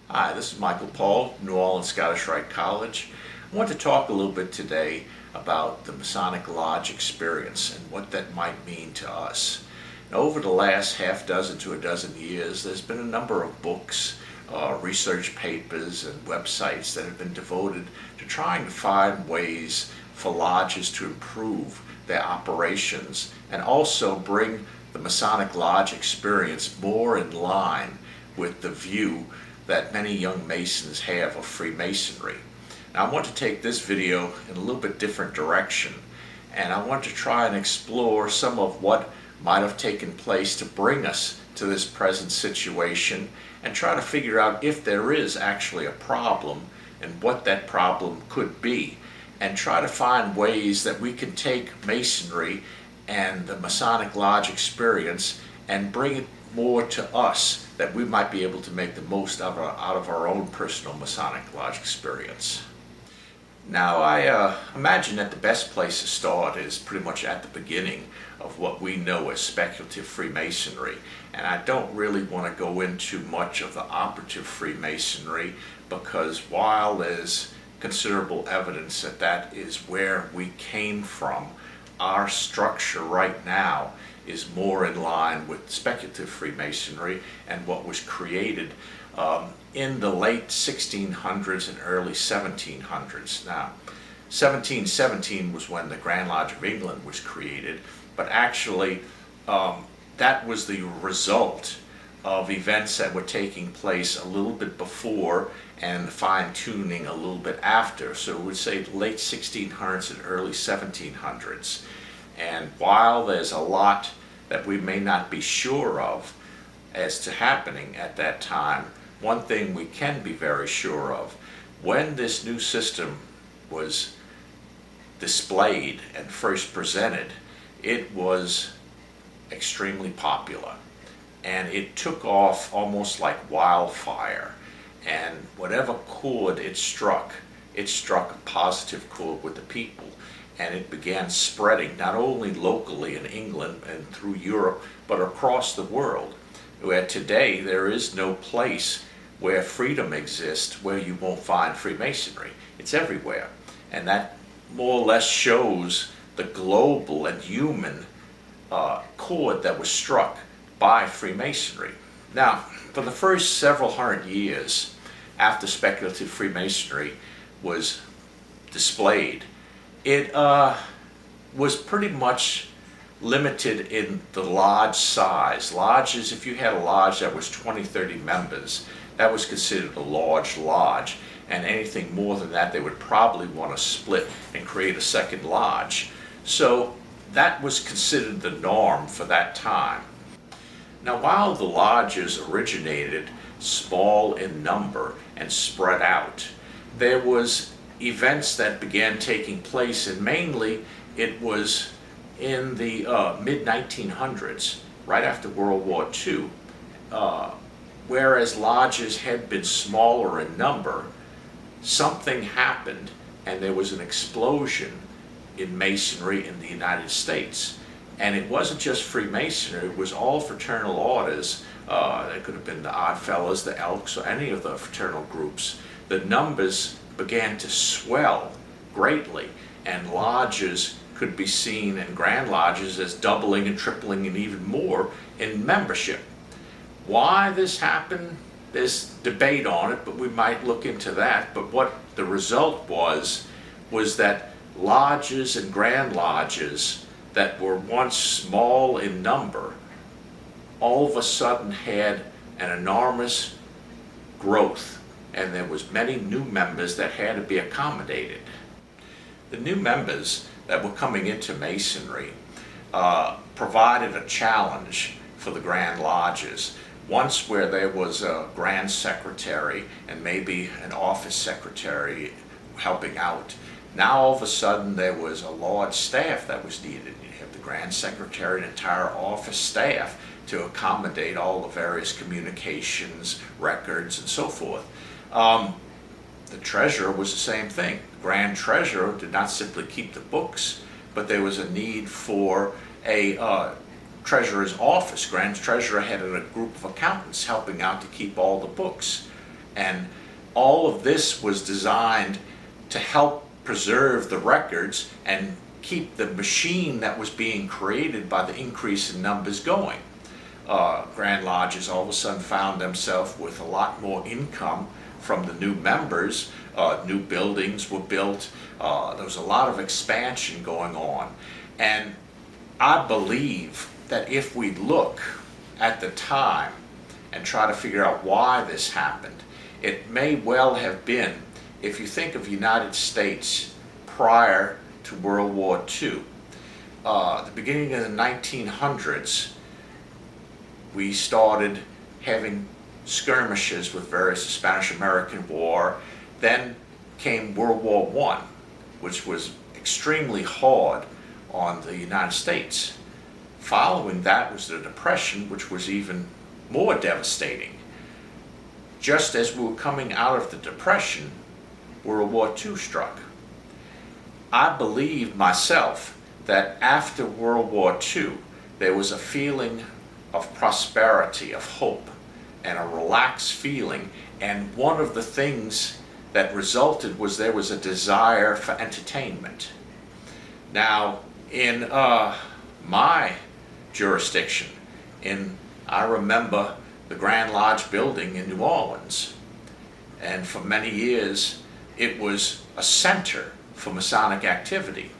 Hi, this is Michael Paul, New Orleans Scottish Rite College. I want to talk a little bit today about the Masonic Lodge experience and what that might mean to us. Now, over the last half dozen to a dozen years, there's been a number of books, research papers, and websites that have been devoted to trying to find ways for lodges to improve their operations and also bring the Masonic Lodge experience more in line with the view that many young Masons have of Freemasonry. Now, I want to take this video in a little bit different direction, and I want to try and explore some of what might have taken place to bring us to this present situation and try to figure out if there is actually a problem and what that problem could be, and try to find ways that we can take Masonry and the Masonic Lodge experience and bring it more to us, that we might be able to make the most out of our own personal Masonic Lodge experience. Now, I imagine that the best place to start is pretty much at the beginning of what we know as speculative Freemasonry. And I don't really want to go into much of the operative Freemasonry, because while there's considerable evidence that that is where we came from, our structure right now is more in line with speculative Freemasonry and what was created in the late 1600s and early 1700s. Now, 1717 was when the Grand Lodge of England was created, but actually that was the result of events that were taking place a little bit before and fine-tuning a little bit after. So we would say the late 1600s and early 1700s. And while there's a lot that we may not be sure of as to happening at that time, one thing we can be very sure of: when this new system was displayed and first presented, it was extremely popular, and it took off almost like wildfire. And whatever chord it struck a positive chord with the people, and it began spreading not only locally in England and through Europe, but across the world, where today there is no place where freedom exists where you won't find Freemasonry. It's everywhere. And that more or less shows the global and human chord that was struck by Freemasonry. Now, for the first several hundred years after speculative Freemasonry was displayed, it was pretty much limited in the lodge size. Lodges, if you had a lodge that was 20, 30 members, that was considered a large lodge, and anything more than that they would probably want to split and create a second lodge. So that was considered the norm for that time. Now, while the lodges originated small in number and spread out, there was events that began taking place, and mainly it was in the mid-1900s, right after World War II. Whereas lodges had been smaller in number, something happened and there was an explosion in Masonry in the United States. And it wasn't just Freemasonry, it was all fraternal orders. It could have been the Odd Fellows, the Elks, or any of the fraternal groups. The numbers began to swell greatly, and lodges could be seen, and Grand Lodges, as doubling and tripling and even more in membership. Why this happened, there's debate on it, but we might look into that. But what the result was that lodges and Grand Lodges that were once small in number all of a sudden had an enormous growth, and there was many new members that had to be accommodated. The new members that were coming into Masonry provided a challenge for the Grand Lodges. Once, where there was a Grand Secretary and maybe an office secretary helping out, now all of a sudden there was a large staff that was needed. You have the Grand Secretary and entire office staff to accommodate all the various communications, records, and so forth. The treasurer was the same thing. The Grand Treasurer did not simply keep the books, but there was a need for a treasurer's office. Grand Treasurer had a group of accountants helping out to keep all the books. And all of this was designed to help preserve the records and keep the machine that was being created by the increase in numbers going. Grand Lodges all of a sudden found themselves with a lot more income from the new members. New buildings were built. There was a lot of expansion going on. And I believe that if we look at the time and try to figure out why this happened, it may well have been, if you think of the United States prior to World War II, the beginning of the 1900s, we started having skirmishes with various Spanish-American War. Then came World War I, which was extremely hard on the United States. Following that was the Depression, which was even more devastating. Just as we were coming out of the Depression, World War II struck. I believe myself that after World War II, there was a feeling of prosperity, of hope, and a relaxed feeling. And one of the things that resulted was there was a desire for entertainment. Now, in my jurisdiction, I remember the Grand Lodge building in New Orleans, and for many years it was a center for Masonic activity.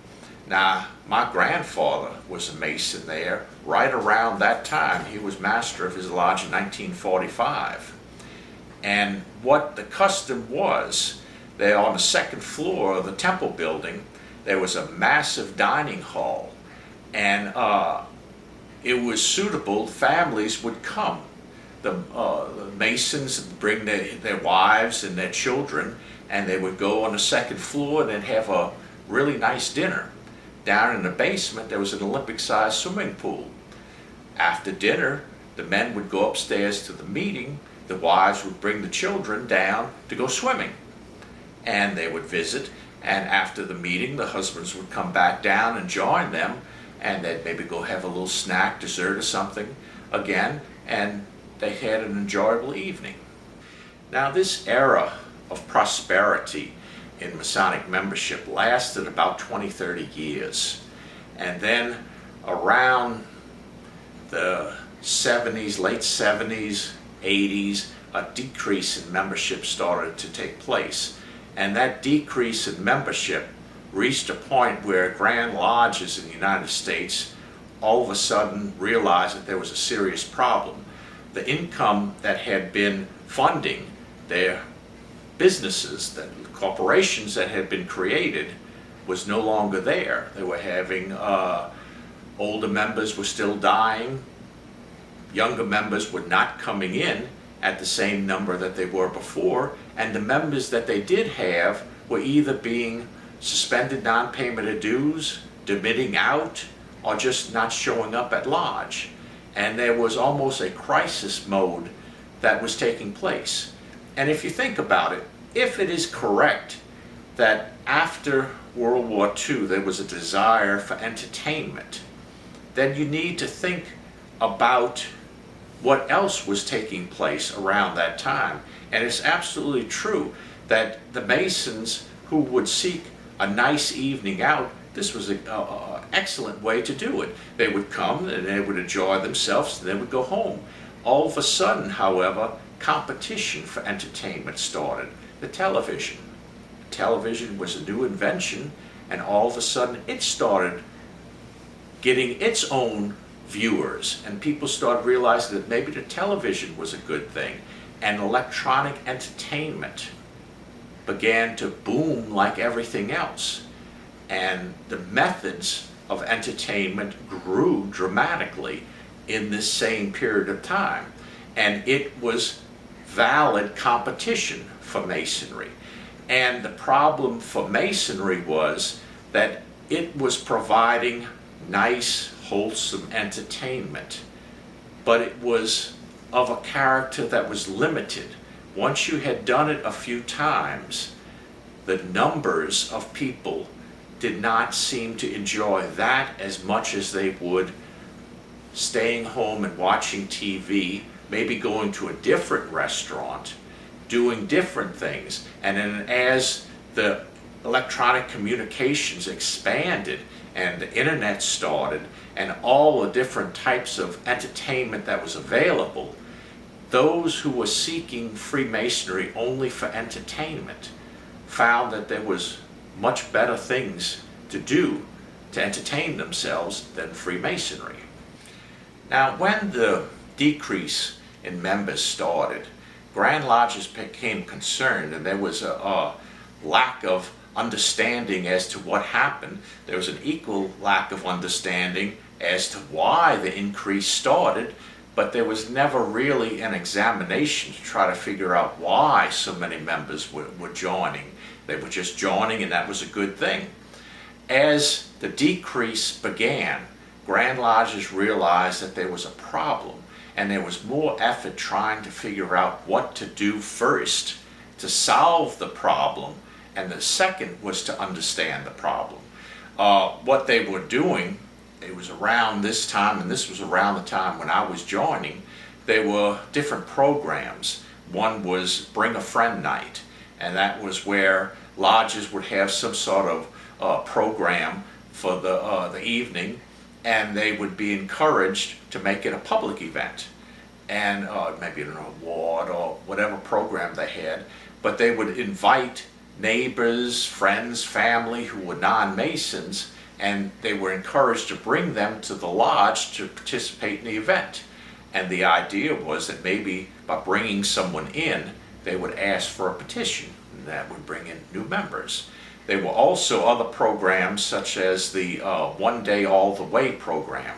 Now, my grandfather was a Mason there. Right around that time, he was master of his lodge in 1945. And what the custom was, there on the second floor of the temple building, there was a massive dining hall. And it was suitable, families would come. The Masons would bring their wives and their children, and they would go on the second floor and they'd have a really nice dinner. Down in the basement, there was an Olympic-sized swimming pool. After dinner, the men would go upstairs to the meeting. The wives would bring the children down to go swimming. And they would visit, and after the meeting, the husbands would come back down and join them, and they'd maybe go have a little snack, dessert or something again, and they had an enjoyable evening. Now, this era of prosperity in Masonic membership lasted about 20-30 years. And then around the 70s, late 70s, 80s, a decrease in membership started to take place. And that decrease in membership reached a point where Grand Lodges in the United States all of a sudden realized that there was a serious problem. The income that had been funding their businesses, the corporations that had been created, was no longer there. They were having, older members were still dying, younger members were not coming in at the same number that they were before, and the members that they did have were either being suspended non-payment of dues, demitting out, or just not showing up at lodge. And there was almost a crisis mode that was taking place. And if you think about it, if it is correct that after World War II there was a desire for entertainment, then you need to think about what else was taking place around that time. And it's absolutely true that the Masons who would seek a nice evening out, this was an excellent way to do it. They would come and they would enjoy themselves and they would go home. All of a sudden, however, competition for entertainment started. The television. Television was a new invention, and all of a sudden it started getting its own viewers, and people started realizing that maybe the television was a good thing, and electronic entertainment began to boom like everything else. And the methods of entertainment grew dramatically in this same period of time. And it was valid competition for Masonry. And the problem for Masonry was that it was providing nice, wholesome entertainment, but it was of a character that was limited. Once you had done it a few times, the numbers of people did not seem to enjoy that as much as they would staying home and watching TV, maybe going to a different restaurant, doing different things. And then as the electronic communications expanded and the internet started and all the different types of entertainment that was available, those who were seeking Freemasonry only for entertainment found that there was much better things to do to entertain themselves than Freemasonry. Now, when the decrease in members started, Grand Lodges became concerned, and there was a lack of understanding as to what happened. There was an equal lack of understanding as to why the increase started, but there was never really an examination to try to figure out why so many members were joining. They were just joining, and that was a good thing. As the decrease began, Grand Lodges realized that there was a problem, and there was more effort trying to figure out what to do first to solve the problem, and the second was to understand the problem. What they were doing, it was around this time, and this was around the time when I was joining, there were different programs. One was Bring a Friend Night, and that was where lodges would have some sort of program for the evening, and they would be encouraged to make it a public event, and maybe an award or whatever program they had, but they would invite neighbors, friends, family who were non-Masons, and they were encouraged to bring them to the lodge to participate in the event. And the idea was that maybe by bringing someone in, they would ask for a petition, and that would bring in new members. There were also other programs such as the One Day All the Way program,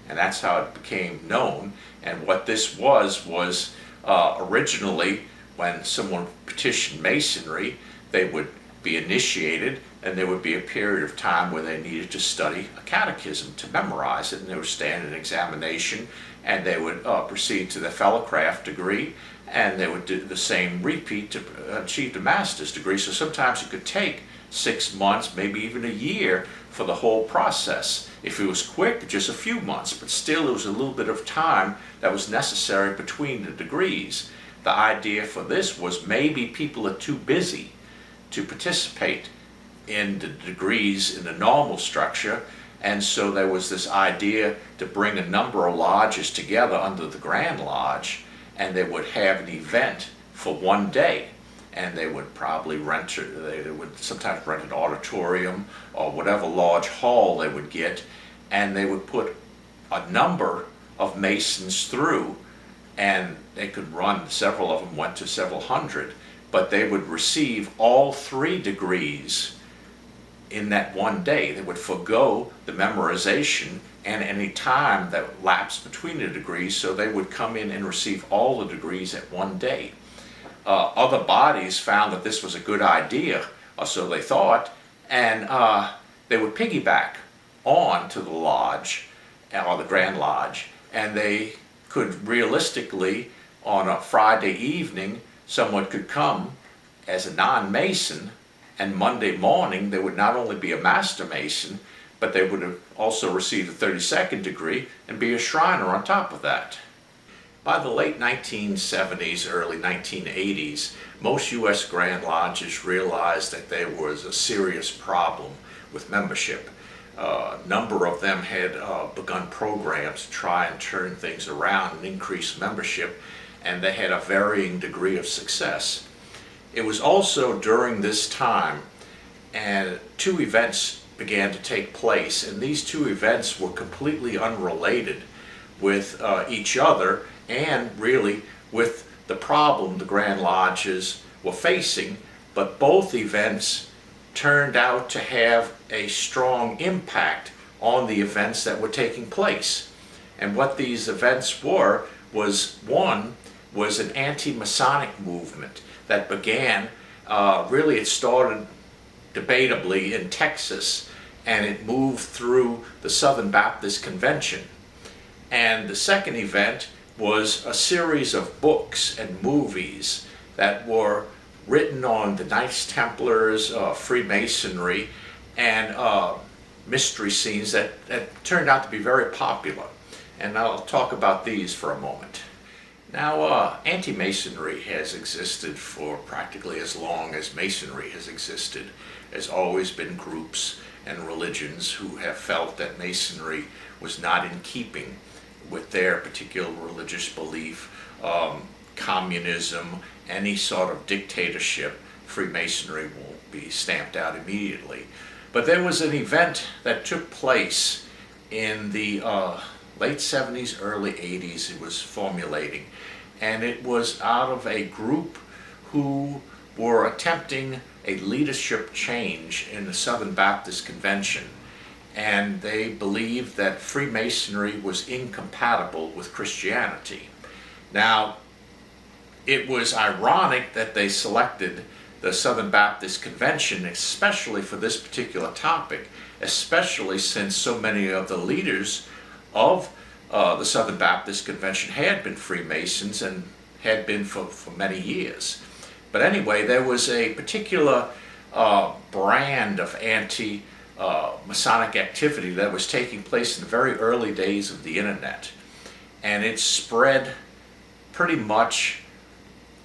and that's how it became known. And what this was originally when someone petitioned Masonry, they would be initiated, and there would be a period of time where they needed to study a catechism to memorize it, and they would stand an examination, and they would proceed to the fellowcraft degree, and they would do the same repeat to achieve the master's degree. So sometimes it could take 6 months, maybe even a year for the whole process. If it was quick, just a few months, but still it was a little bit of time that was necessary between the degrees. The idea for this was maybe people are too busy to participate in the degrees in the normal structure, and so there was this idea to bring a number of lodges together under the Grand Lodge, and they would have an event for one day, and they would probably they would sometimes rent an auditorium or whatever large hall they would get, and they would put a number of Masons through, and they could run, several of them went to several hundred, but they would receive all 3 degrees in that one day. They would forego the memorization and any time that lapsed between the degrees, so they would come in and receive all the degrees at one day. Other bodies found that this was a good idea, or so they thought, and they would piggyback on to the lodge, or the Grand Lodge, and they could realistically, on a Friday evening, someone could come as a non-Mason, and Monday morning they would not only be a Master Mason, but they would have also received a 32nd degree and be a Shriner on top of that. By the late 1970s, early 1980s, most U.S. Grand Lodges realized that there was a serious problem with membership. A number of them had begun programs to try and turn things around and increase membership, and they had a varying degree of success. It was also during this time, and 2 events began to take place, and these 2 events were completely unrelated with each other, and really with the problem the Grand Lodges were facing, but both events turned out to have a strong impact on the events that were taking place. And what these events were was, one was an anti-Masonic movement that began, really it started debatably in Texas, and it moved through the Southern Baptist Convention. And the second event was a series of books and movies that were written on the Knights Templars, Freemasonry, and mystery scenes that turned out to be very popular. And I'll talk about these for a moment. Now, anti-Masonry has existed for practically as long as Masonry has existed. There's always been groups and religions who have felt that Masonry was not in keeping with their particular religious belief. Communism, any sort of dictatorship, Freemasonry will be stamped out immediately. But there was an event that took place in the late 70s, early 80s. It was formulating, and it was out of a group who were attempting a leadership change in the Southern Baptist Convention, and they believed that Freemasonry was incompatible with Christianity. Now, it was ironic that they selected the Southern Baptist Convention especially for this particular topic, especially since so many of the leaders of the Southern Baptist Convention had been Freemasons and had been for many years. But anyway, there was a particular brand of anti-Masonic activity that was taking place in the very early days of the internet. And it spread pretty much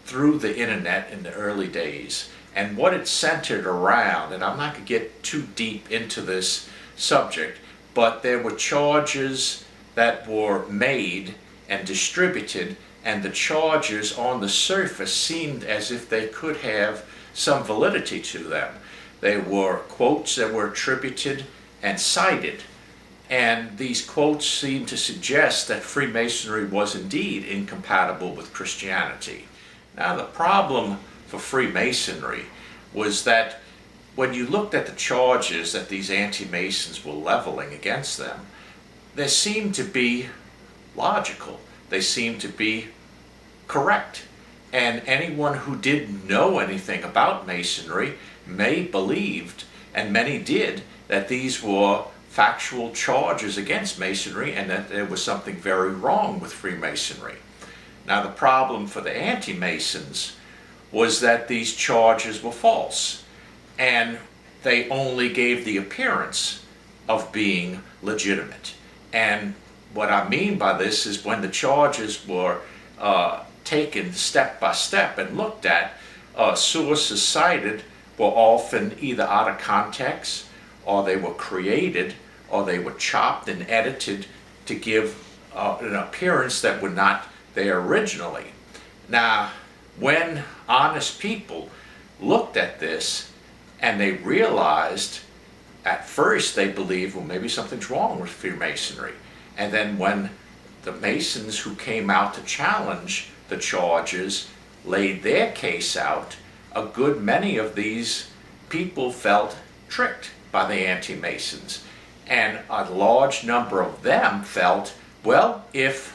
through the internet in the early days. And what it centered around, and I'm not going to get too deep into this subject, but there were charges that were made and distributed, and the charges on the surface seemed as if they could have some validity to them. They were quotes that were attributed and cited, and these quotes seemed to suggest that Freemasonry was indeed incompatible with Christianity. Now, the problem for Freemasonry was that when you looked at the charges that these anti-Masons were leveling against them, they seemed to be logical. They seemed to be correct. And anyone who didn't know anything about Masonry may believed, and many did, that these were factual charges against Masonry and that there was something very wrong with Freemasonry. Now, the problem for the anti-Masons was that these charges were false, and they only gave the appearance of being legitimate. And what I mean by this is when the charges were taken step by step and looked at, sources cited were often either out of context, or they were created, or they were chopped and edited to give an appearance that were not there originally. Now, when honest people looked at this and they realized, at first they believed, well, maybe something's wrong with Freemasonry. And then when the Masons who came out to challenge the charges laid their case out, a good many of these people felt tricked by the anti-Masons. And a large number of them felt, well, if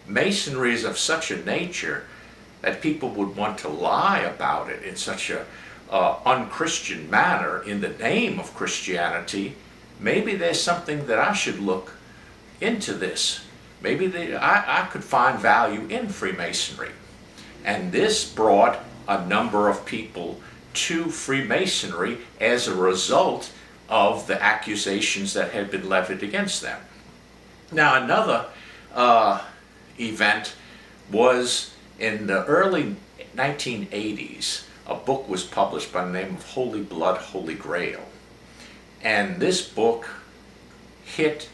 Masonry is of such a nature that people would want to lie about it in such a unchristian manner in the name of Christianity, maybe there's something that I should look into this. Maybe I could find value in Freemasonry. And this brought a number of people to Freemasonry as a result of the accusations that had been levied against them. Now, another event was in the early 1980s. A book was published by the name of Holy Blood, Holy Grail. And this book hit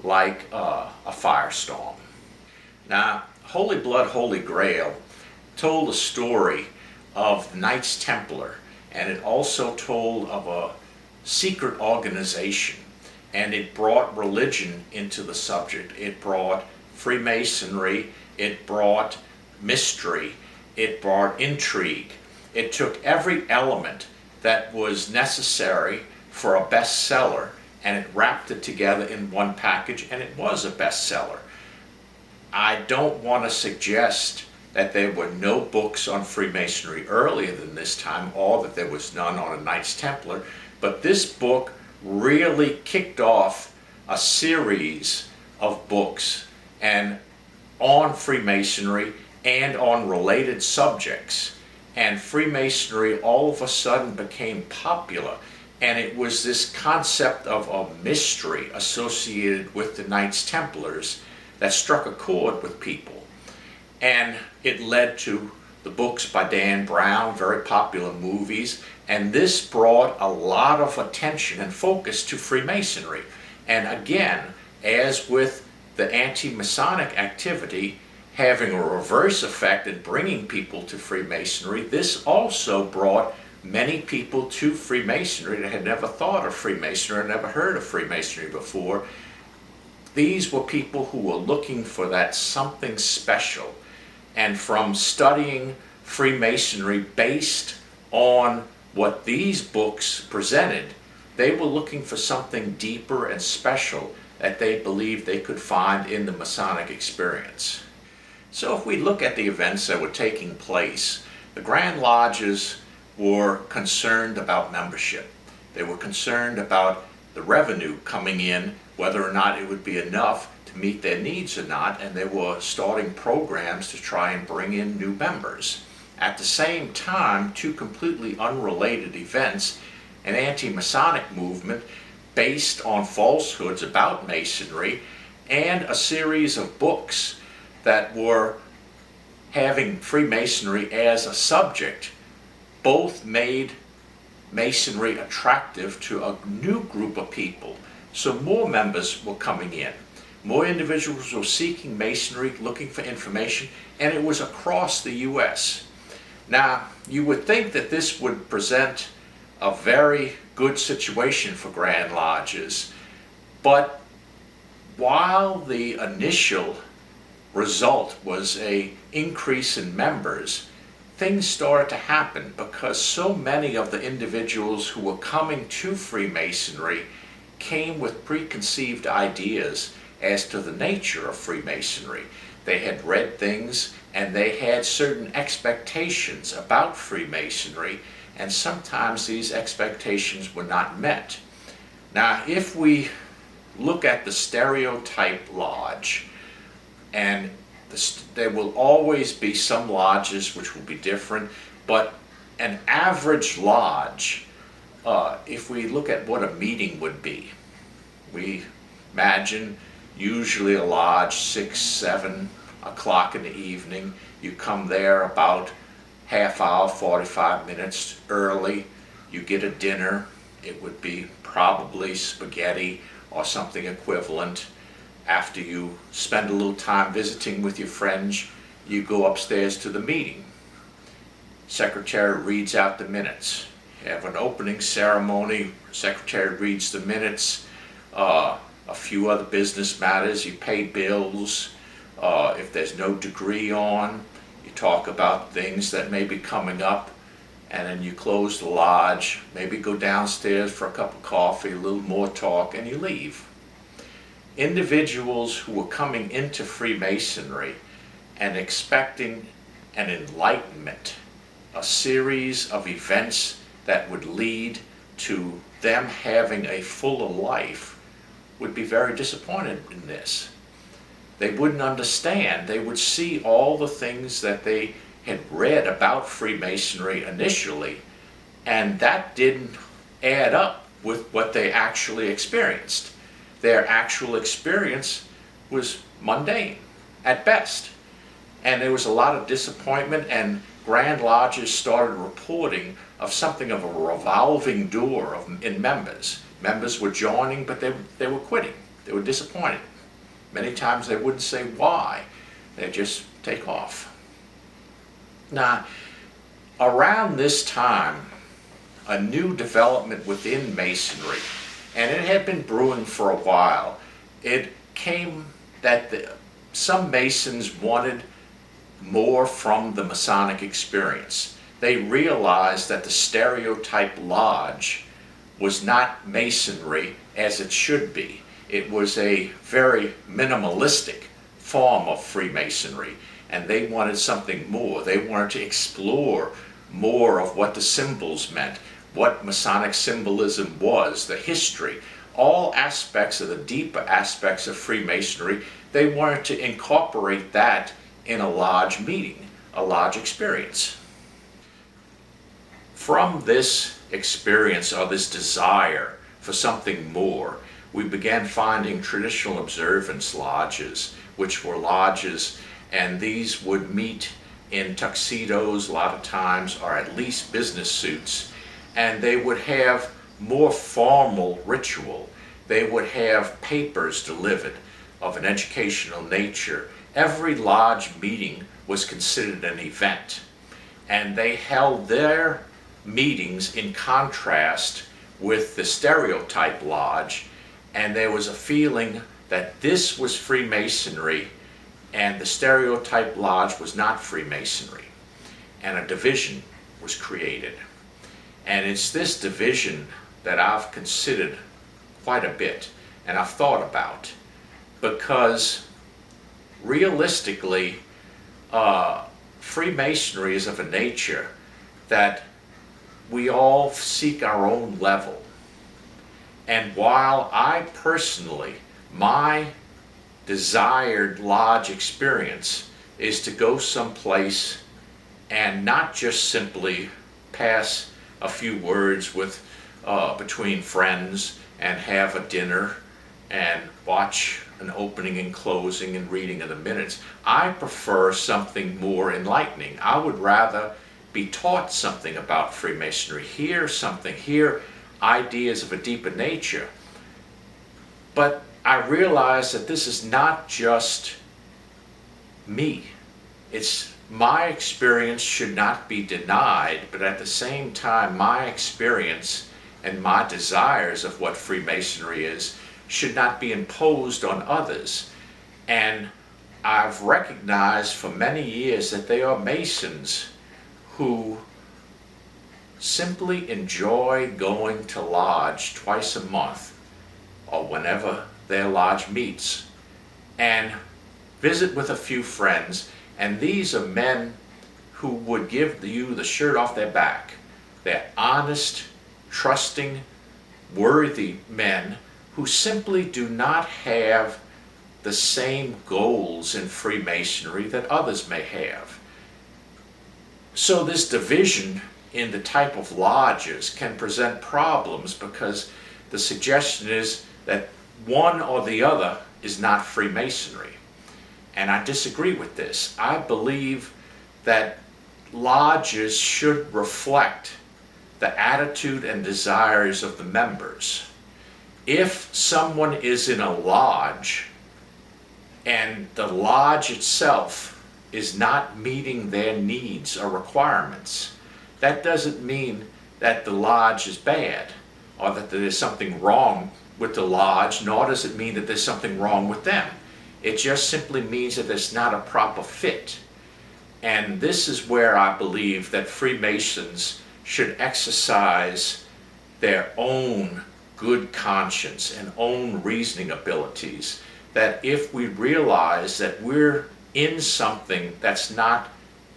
like a firestorm. Now, Holy Blood, Holy Grail told a story of the Knights Templar, and it also told of a secret organization, and it brought religion into the subject. It brought Freemasonry, it brought mystery, it brought intrigue. It took every element that was necessary for a bestseller, and it wrapped it together in one package, and it was a bestseller. I don't want to suggest that there were no books on Freemasonry earlier than this time, or that there was none on a Knights Templar, but this book really kicked off a series of books and on Freemasonry and on related subjects. And Freemasonry all of a sudden became popular, and it was this concept of a mystery associated with the Knights Templars that struck a chord with people. And it led to the books by Dan Brown, very popular movies, and this brought a lot of attention and focus to Freemasonry. And again, as with the anti-Masonic activity having a reverse effect in bringing people to Freemasonry, this also brought many people to Freemasonry that had never thought of Freemasonry or never heard of Freemasonry before. These were people who were looking for that something special. And from studying Freemasonry based on what these books presented, they were looking for something deeper and special that they believed they could find in the Masonic experience. So if we look at the events that were taking place, the Grand Lodges were concerned about membership. They were concerned about the revenue coming in, whether or not it would be enough to meet their needs or not, and they were starting programs to try and bring in new members. At the same time, two completely unrelated events, an anti-Masonic movement based on falsehoods about Masonry, and a series of books that were having Freemasonry as a subject, both made Masonry attractive to a new group of people. So more members were coming in. More individuals were seeking Masonry, looking for information, and it was across the U.S. Now, you would think that this would present a very good situation for Grand Lodges, but while the initial result was an increase in members, things started to happen because so many of the individuals who were coming to Freemasonry came with preconceived ideas as to the nature of Freemasonry. They had read things and they had certain expectations about Freemasonry, and sometimes these expectations were not met. Now, if we look at the stereotype lodge, and there will always be some lodges which will be different, but an average lodge, if we look at what a meeting would be, we imagine usually a lodge 6, 7 o'clock in the evening. You come there about half hour, 45 minutes early. You get a dinner. It would be probably spaghetti or something equivalent. After you spend a little time visiting with your friends, you go upstairs to the meeting. Secretary reads out the minutes. You have an opening ceremony. Secretary reads the minutes. A few other business matters. You pay bills. If there's no degree on, you talk about things that may be coming up, and then you close the lodge, maybe go downstairs for a cup of coffee, a little more talk, and you leave. Individuals who were coming into Freemasonry and expecting an enlightenment, a series of events that would lead to them having a fuller life, would be very disappointed in this. They wouldn't understand. They would see all the things that they had read about Freemasonry initially, and that didn't add up with what they actually experienced. Their actual experience was mundane at best. And there was a lot of disappointment, and Grand Lodges started reporting of something of a revolving door in members. Members were joining, but they were quitting. They were disappointed. Many times they wouldn't say why. They'd just take off. Now, around this time, a new development within Masonry, and it had been brewing for a while, it came that some Masons wanted more from the Masonic experience. They realized that the stereotype lodge was not Masonry as it should be. It was a very minimalistic form of Freemasonry, and they wanted something more. They wanted to explore more of what the symbols meant, what Masonic symbolism was, the history, all aspects of the deeper aspects of Freemasonry. They wanted to incorporate that in a lodge meeting, a lodge experience. From this experience or this desire for something more, we began finding traditional observance lodges, which were lodges and these would meet in tuxedos a lot of times, or at least business suits, and they would have more formal ritual. They would have papers delivered of an educational nature. Every lodge meeting was considered an event, and they held their meetings in contrast with the stereotype lodge, and there was a feeling that this was Freemasonry and the stereotype lodge was not Freemasonry, and a division was created. And it's this division that I've considered quite a bit and I've thought about, because realistically Freemasonry is of a nature that we all seek our own level. And while I personally, my desired lodge experience is to go someplace and not just simply pass a few words with between friends and have a dinner and watch an opening and closing and reading of the minutes. I prefer something more enlightening. I would rather be taught something about Freemasonry, hear ideas of a deeper nature. But I realize that this is not just me. It's my experience should not be denied, but at the same time, my experience and my desires of what Freemasonry is should not be imposed on others. And I've recognized for many years that there are Masons who simply enjoy going to lodge twice a month or whenever their lodge meets and visit with a few friends, and these are men who would give you the shirt off their back. They're honest, trusting, worthy men who simply do not have the same goals in Freemasonry that others may have. So this division in the type of lodges can present problems, because the suggestion is that one or the other is not Freemasonry. And I disagree with this. I believe that lodges should reflect the attitude and desires of the members. If someone is in a lodge and the lodge itself is not meeting their needs or requirements, that doesn't mean that the lodge is bad or that there's something wrong with the lodge, nor does it mean that there's something wrong with them. It just simply means that there's not a proper fit. And this is where I believe that Freemasons should exercise their own good conscience and own reasoning abilities, that if we realize that we're in something that's not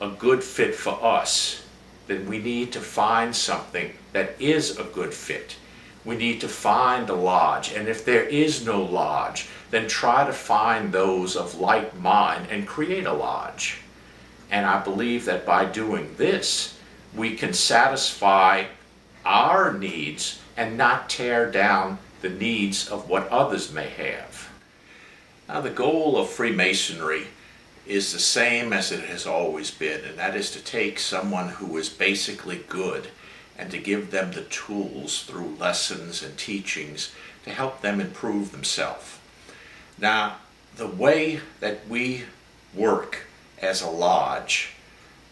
a good fit for us, then we need to find something that is a good fit. We need to find a lodge, and if there is no lodge, then try to find those of like mind and create a lodge. And I believe that by doing this, we can satisfy our needs and not tear down the needs of what others may have. Now, the goal of Freemasonry is the same as it has always been, and that is to take someone who is basically good and to give them the tools through lessons and teachings to help them improve themselves. Now, the way that we work as a lodge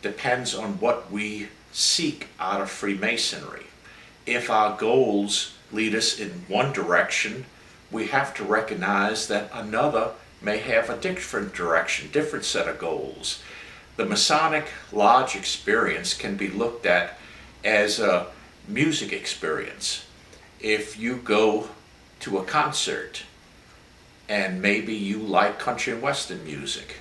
depends on what we seek out of Freemasonry. If our goals lead us in one direction, we have to recognize that another may have a different direction, different set of goals. The Masonic Lodge experience can be looked at as a music experience. If you go to a concert and maybe you like country and western music,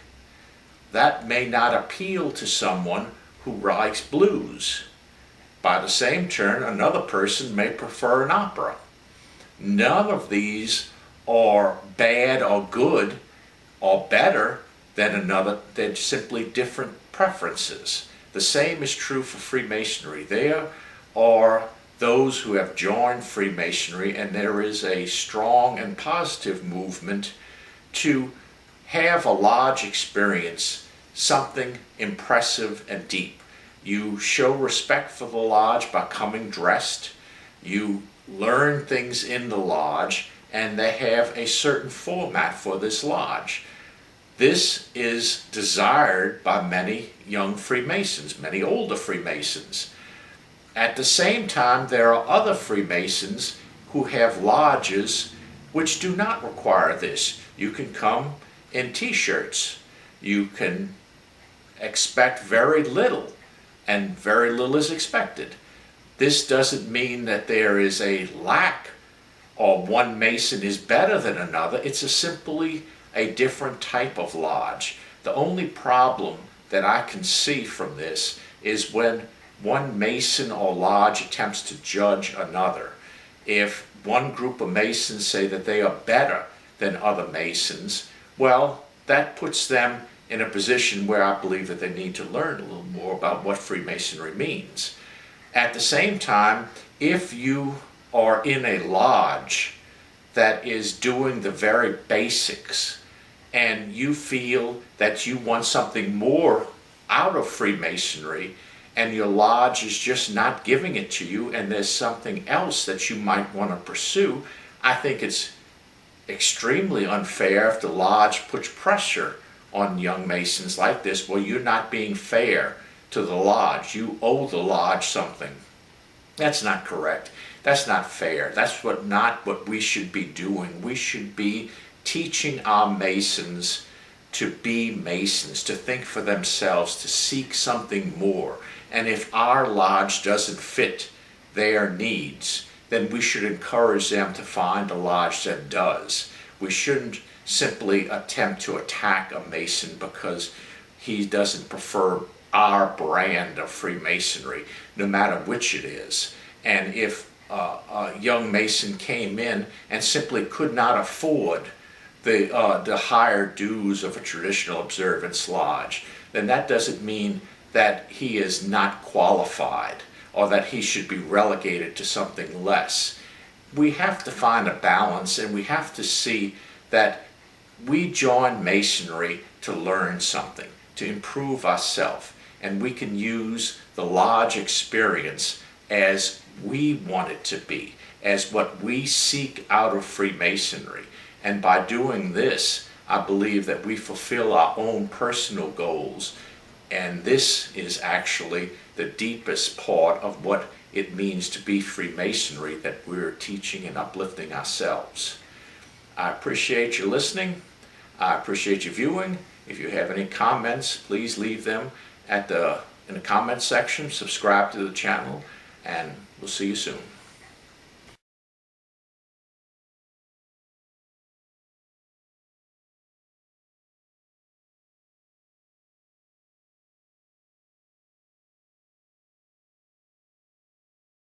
that may not appeal to someone who likes blues. By the same turn, another person may prefer an opera. None of these are bad or good or better than another. They're simply different preferences. The same is true for Freemasonry. There are those who have joined Freemasonry, and there is a strong and positive movement to have a lodge experience something impressive and deep. You show respect for the lodge by coming dressed. You learn things in the lodge, and they have a certain format for this lodge. This is desired by many young Freemasons, many older Freemasons. At the same time, there are other Freemasons who have lodges which do not require this. You can come in t-shirts. You can expect very little, and very little is expected. This doesn't mean that there is a lack or one Mason is better than another. It's simply a different type of lodge. The only problem that I can see from this is when one Mason or lodge attempts to judge another. If one group of Masons say that they are better than other Masons, well, that puts them in a position where I believe that they need to learn a little more about what Freemasonry means. At the same time, if you are in a lodge that is doing the very basics and you feel that you want something more out of Freemasonry and your lodge is just not giving it to you and there's something else that you might want to pursue, I think it's extremely unfair if the lodge puts pressure on young Masons like this. Well, you're not being fair to the lodge. You owe the lodge something. That's not correct. That's not fair. That's not what we should be doing. We should be teaching our Masons to be Masons, to think for themselves, to seek something more. And if our lodge doesn't fit their needs, then we should encourage them to find a lodge that does. We shouldn't simply attempt to attack a Mason because he doesn't prefer our brand of Freemasonry, no matter which it is. And if a young Mason came in and simply could not afford the higher dues of a traditional observance lodge, then that doesn't mean that he is not qualified or that he should be relegated to something less. We have to find a balance, and we have to see that we join Masonry to learn something, to improve ourselves, and we can use the lodge experience as we want it to be, as what we seek out of Freemasonry. And by doing this, I believe that we fulfill our own personal goals, and this is actually the deepest part of what it means to be Freemasonry that we're teaching and uplifting ourselves. I appreciate you listening. I appreciate you viewing. If you have any comments, please leave them in the comment section. Subscribe to the channel, and we'll see you soon.